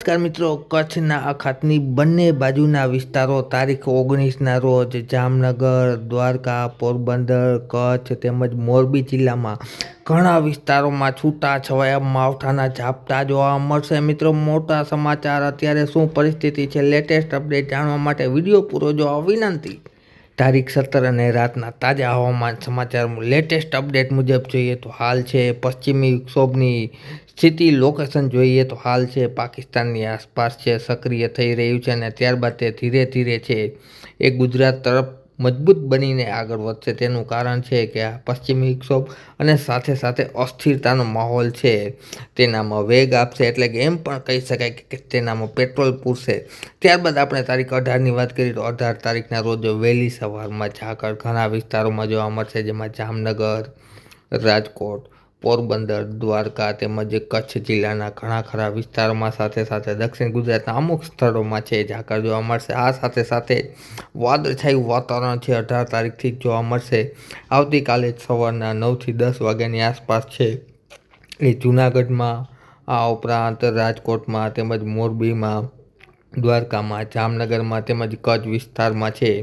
નમસ્કાર મિત્રો, કચ્છના અખાતની બંને બાજુના વિસ્તારો તારીખ 19ના રોજ જામનગર, દ્વારકા, પોરબંદર, કચ્છ તેમજ મોરબી જિલ્લામાં ઘણા વિસ્તારોમાં છૂટાછવાયા માવઠાના ઝાપટા જોવા મળશે. મિત્રો, મોટા સમાચાર. અત્યારે શું પરિસ્થિતિ છે, લેટેસ્ટ અપડેટ જાણવા માટે વિડીયો પૂરો જોવા વિનંતી. તારીખ 17 અને રાતના તાજા હવામાન સમાચાર લેટેસ્ટ અપડેટ મુજબ જોઈએ તો હાલ છે પશ્ચિમી વિક્ષોભની સ્થિતિ. લોકેશન જોઈએ તો હાલ છે પાકિસ્તાનની આસપાસ છે, સક્રિય થઈ રહ્યું છે અને ત્યારબાદ તે ધીરે ધીરે છે એ ગુજરાત તરફ મજબૂત બનીને આગળ વધશે. તેનું કારણ છે કે આ પશ્ચિમી વિક્ષોભ અને સાથે સાથે અસ્થિરતાનો માહોલ છે તેનામાં વેગ આપશે, એટલે કે એમ પણ કહી શકાય કે તેનામાં પેટ્રોલ પૂરશે. ત્યારબાદ આપણે તારીખ 18ની વાત કરીએ તો 18 તારીખના રોજ વહેલી સવારમાં ઝાકળ ઘણા વિસ્તારોમાં જોવા મળશે, જેમાં જામનગર, રાજકોટ, પોરબંદર, દ્વારકા તેમજ કચ્છ જિલ્લાના ઘણા ખરા વિસ્તારોમાં સાથે સાથે દક્ષિણ ગુજરાતના અમુક સ્થળોમાં છે ઝાકળ જોવા મળશે. આ સાથે સાથે વાદળછાયું વાતાવરણ છે 18 તારીખથી જ જોવા મળશે. આવતીકાલે સવારના 9થી 10 વાગ્યાની આસપાસ છે એ જૂનાગઢમાં, આ ઉપરાંત રાજકોટમાં તેમજ મોરબીમાં, દ્વારકામાં, જામનગરમાં તેમજ કચ્છ વિસ્તારમાં છે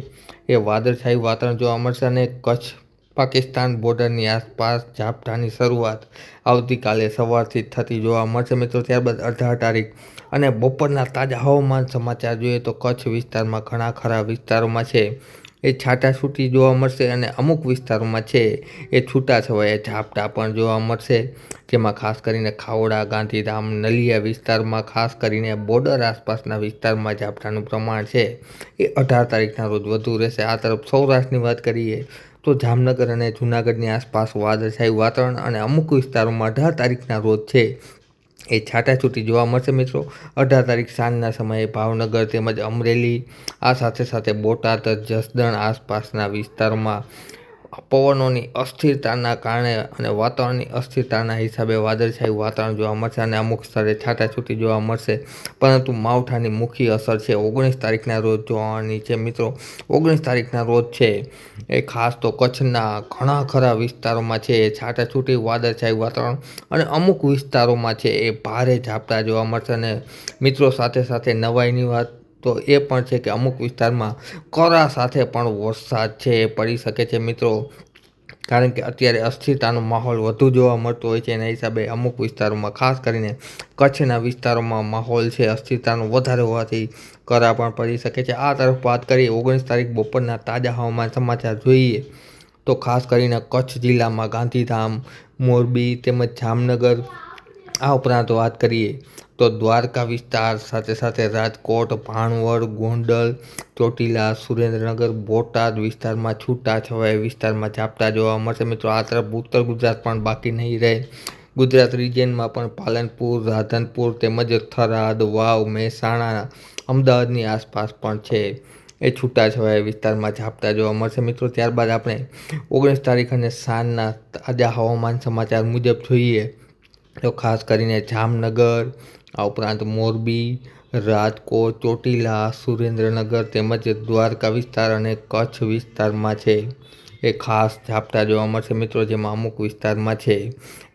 એ વાદળછાયું વાતાવરણ જોવા મળશે અને કચ્છ પાકિસ્તાન બોર્ડરની આસપાસ ઝાપટાની શરૂઆત આવતીકાલે સવારથી થતી જોવા મળશે. મિત્રો, ત્યારબાદ 18 તારીખ અને બપોરના તાજા હવામાન સમાચાર જોઈએ તો કચ્છ વિસ્તારમાં ઘણા ખરા વિસ્તારોમાં છે એ છાંટાછૂટી જોવા મળશે અને અમુક વિસ્તારોમાં છે એ છૂટાછવાયા ઝાપટા પણ જોવા મળશે, જેમાં ખાસ કરીને ખાવડા, ગાંધીધામ, નલિયા વિસ્તારમાં, ખાસ કરીને બોર્ડર આસપાસના વિસ્તારમાં ઝાપટાનું પ્રમાણ છે એ 18 તારીખના રોજ વધુ રહેશે. આ તરફ સૌરાષ્ટ્રની વાત કરીએ તો જામનગર અને જૂનાગઢની આસપાસ વાદળછાયું વાતાવરણ અને અમુક વિસ્તારોમાં 18 તારીખના રોજ છે એ છાંટાછૂટી જોવા મળશે. મિત્રો, 18 તારીખ સાંજના સમયે ભાવનગર તેમજ અમરેલી, આ સાથે સાથે બોટાદ, જસદણ આસપાસના વિસ્તારોમાં પવનોની અસ્થિરતાના કારણે અને વાતાવરણની અસ્થિરતાના હિસાબે વાદળછાયું વાતાવરણ જોવા મળશે અને અમુક સ્થળે છાંટાછૂટી જોવા મળશે. પરંતુ માવઠાની મુખ્ય અસર છે 19 તારીખના રોજ જોવાની છે. મિત્રો, 19 તારીખના રોજ છે એ ખાસ તો કચ્છના ઘણા ખરા વિસ્તારોમાં છે એ છાંટાછૂટી, વાદળછાયું વાતાવરણ અને અમુક વિસ્તારોમાં છે એ ભારે ઝાપટા જોવા મળશે. અને મિત્રો, સાથે સાથે નવાઈની વાત તો એ પણ છે કે અમુક વિસ્તારમાં કરા સાથે પણ વરસાદ છે એ પડી શકે છે. મિત્રો, કારણ કે અત્યારે અસ્થિરતાનો માહોલ વધુ જોવા મળતો હોય છે, એના હિસાબે અમુક વિસ્તારોમાં ખાસ કરીને કચ્છના વિસ્તારોમાં માહોલ છે અસ્થિરતાનો વધારે હોવાથી કરા પણ પડી શકે છે. આ તરફ વાત કરીએ 19 તારીખ બપોરના તાજા હવામાન સમાચાર જોઈએ તો ખાસ કરીને કચ્છ જિલ્લામાં ગાંધીધામ, મોરબી તેમજ જામનગર, આ ઉપરાંત વાત કરીએ તો દ્વારકા વિસ્તાર, સાથે સાથે રાજકોટ, ભાણવડ, ગોંડલ, ચોટીલા, સુરેન્દ્રનગર, બોટાદ વિસ્તારમાં છૂટાછવાયા વિસ્તારમાં ઝાપટા જોવા મળશે. મિત્રો, આ તરફ ઉત્તર ગુજરાત પણ બાકી નહીં રહે. ગુજરાત રિજિયનમાં પણ પાલનપુર, રાધનપુર તેમજ થરાદ, વાવ, મહેસાણા, અમદાવાદની આસપાસ પણ છે એ છૂટાછવાયા વિસ્તારમાં ઝાપટા જોવા મળશે. મિત્રો, ત્યારબાદ આપણે 19 તારીખ અને સાંજના તાજા હવામાન સમાચાર મુજબ જોઈએ તો ખાસ કરીને જામનગર, આ ઉપરાંત મોરબી, રાજકોટ, ચોટીલા, સુરેન્દ્રનગર તેમજ દ્વારકા વિસ્તાર અને કચ્છ વિસ્તારમાં છે એ ખાસ ઝાપટા જોવા મળશે. મિત્રો, જેમાં અમુક વિસ્તારમાં છે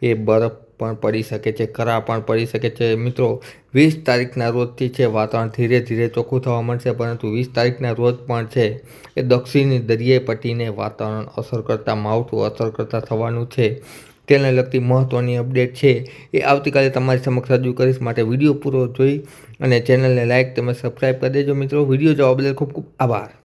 એ બરફ પણ પડી શકે છે, કરા પણ પડી શકે છે. મિત્રો, 20 તારીખના રોજથી છે વાતાવરણ ધીરે ધીરે ચોખ્ખું થવા મળશે, પરંતુ 20 તારીખના રોજ પણ છે એ દક્ષિણી દરિયાઈ પટ્ટીને વાતાવરણ અસર કરતા, માવઠું અસર કરતા થવાનું છે. તેને લગતી મહત્ત્વની અપડેટ છે એ આવતીકાલે તમારી સમક્ષ રજૂ કરીશ. માટે વિડીયો પૂરો જોઈ અને ચેનલને લાઇક તેમજ સબસ્ક્રાઈબ કરી દેજો. મિત્રો, વિડીયો જોવા બદલ ખૂબ ખૂબ આભાર.